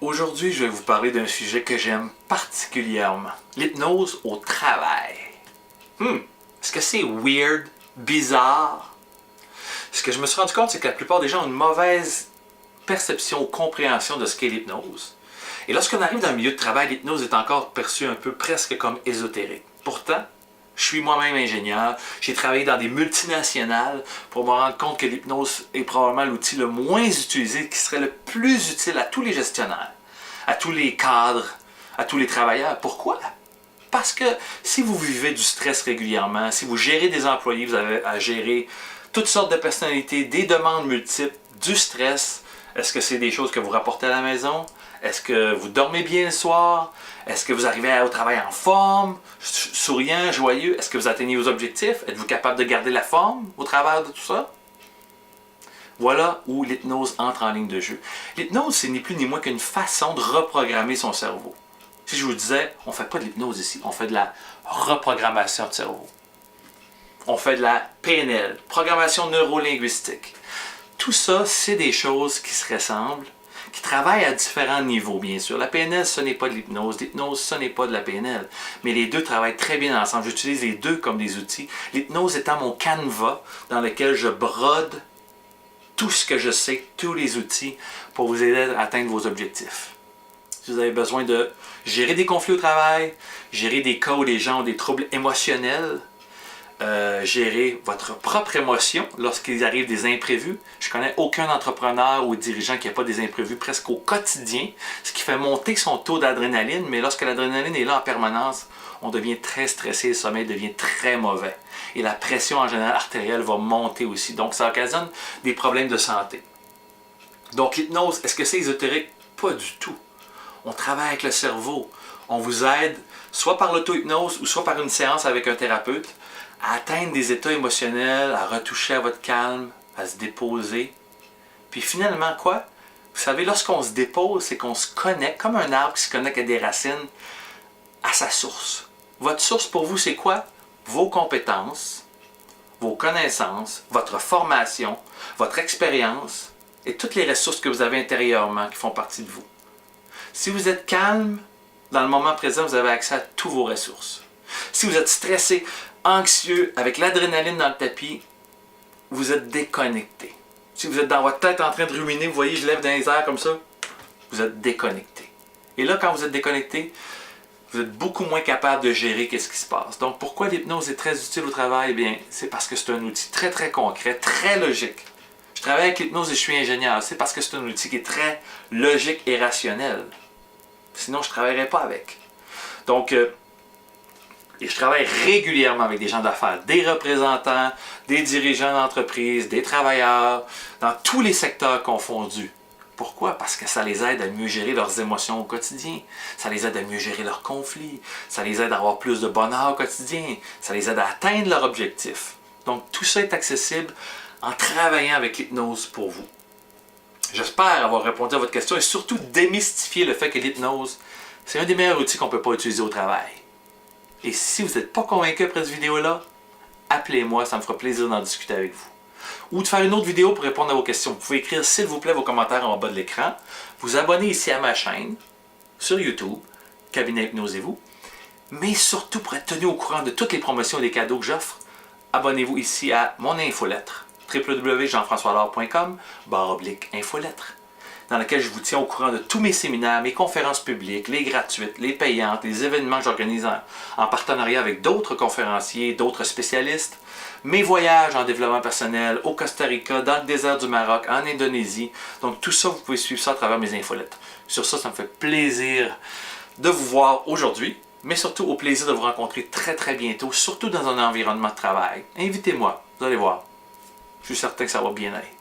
Aujourd'hui, je vais vous parler d'un sujet que j'aime particulièrement. L'hypnose au travail. Est-ce que c'est weird, bizarre? Ce que je me suis rendu compte, c'est que la plupart des gens ont une mauvaise perception ou compréhension de ce qu'est l'hypnose. Et lorsqu'on arrive dans le milieu de travail, l'hypnose est encore perçue un peu presque comme ésotérique. Pourtant, je suis moi-même ingénieur, j'ai travaillé dans des multinationales pour me rendre compte que l'hypnose est probablement l'outil le moins utilisé, qui serait le plus utile à tous les gestionnaires, à tous les cadres, à tous les travailleurs. Pourquoi? Parce que si vous vivez du stress régulièrement, si vous gérez des employés, vous avez à gérer toutes sortes de personnalités, des demandes multiples, du stress. Est-ce que c'est des choses que vous rapportez à la maison? Est-ce que vous dormez bien le soir? Est-ce que vous arrivez au travail en forme, souriant, joyeux? Est-ce que vous atteignez vos objectifs? Êtes-vous capable de garder la forme au travers de tout ça? Voilà où l'hypnose entre en ligne de jeu. L'hypnose, c'est ni plus ni moins qu'une façon de reprogrammer son cerveau. Si je vous disais, on ne fait pas de l'hypnose ici, on fait de la reprogrammation de cerveau. On fait de la PNL, programmation neurolinguistique. Tout ça, c'est des choses qui se ressemblent, qui travaillent à différents niveaux, bien sûr. La PNL, ce n'est pas de l'hypnose. L'hypnose, ce n'est pas de la PNL. Mais les deux travaillent très bien ensemble. J'utilise les deux comme des outils. L'hypnose étant mon canevas dans lequel je brode tout ce que je sais, tous les outils pour vous aider à atteindre vos objectifs. Si vous avez besoin de gérer des conflits au travail, gérer des cas où les gens ont des troubles émotionnels, gérer votre propre émotion lorsqu'il arrive des imprévus. Je connais aucun entrepreneur ou dirigeant qui n'a pas des imprévus presque au quotidien, ce qui fait monter son taux d'adrénaline, mais lorsque l'adrénaline est là en permanence, on devient très stressé, le sommeil devient très mauvais. Et la pression en général artérielle va monter aussi. Donc ça occasionne des problèmes de santé. Donc l'hypnose, est-ce que c'est ésotérique? Pas du tout. On travaille avec le cerveau. On vous aide, soit par l'auto-hypnose ou soit par une séance avec un thérapeute, à atteindre des états émotionnels, à retoucher à votre calme, à se déposer. Puis finalement, quoi? Vous savez, lorsqu'on se dépose, c'est qu'on se connecte, comme un arbre qui se connecte à des racines, à sa source. Votre source pour vous, c'est quoi? Vos compétences, vos connaissances, votre formation, votre expérience et toutes les ressources que vous avez intérieurement qui font partie de vous. Si vous êtes calme, dans le moment présent, vous avez accès à toutes vos ressources. Si vous êtes stressé, anxieux, avec l'adrénaline dans le tapis, vous êtes déconnecté. Si vous êtes dans votre tête en train de ruminer, vous voyez, je lève dans les airs comme ça, vous êtes déconnecté. Et là, quand vous êtes déconnecté, vous êtes beaucoup moins capable de gérer ce qui se passe. Donc, pourquoi l'hypnose est très utile au travail? Eh bien, c'est parce que c'est un outil très, très concret, très logique. Je travaille avec l'hypnose et je suis ingénieur. C'est parce que c'est un outil qui est très logique et rationnel. Sinon, je ne travaillerais pas avec. Donc, et je travaille régulièrement avec des gens d'affaires, des représentants, des dirigeants d'entreprise, des travailleurs, dans tous les secteurs confondus. Pourquoi? Parce que ça les aide à mieux gérer leurs émotions au quotidien. Ça les aide à mieux gérer leurs conflits. Ça les aide à avoir plus de bonheur au quotidien. Ça les aide à atteindre leurs objectifs. Donc, tout ça est accessible en travaillant avec l'hypnose pour vous. J'espère avoir répondu à votre question et surtout démystifier le fait que l'hypnose, c'est un des meilleurs outils qu'on ne peut pas utiliser au travail. Et si vous n'êtes pas convaincu après cette vidéo-là, appelez-moi, ça me fera plaisir d'en discuter avec vous. Ou de faire une autre vidéo pour répondre à vos questions. Vous pouvez écrire s'il vous plaît vos commentaires en bas de l'écran, vous abonner ici à ma chaîne, sur YouTube, Cabinet Hypnosez-vous, mais surtout pour être tenu au courant de toutes les promotions et les cadeaux que j'offre, abonnez-vous ici à mon infolettre, www.jean-françois-laure.com/infolettre, dans laquelle je vous tiens au courant de tous mes séminaires, mes conférences publiques, les gratuites, les payantes, les événements que j'organise en partenariat avec d'autres conférenciers, d'autres spécialistes, mes voyages en développement personnel au Costa Rica, dans le désert du Maroc, en Indonésie. Donc tout ça, vous pouvez suivre ça à travers mes infolettes. Sur ça, ça me fait plaisir de vous voir aujourd'hui, mais surtout au plaisir de vous rencontrer très très bientôt, surtout dans un environnement de travail. Invitez-moi, vous allez voir. Je suis certain que ça va bien aller.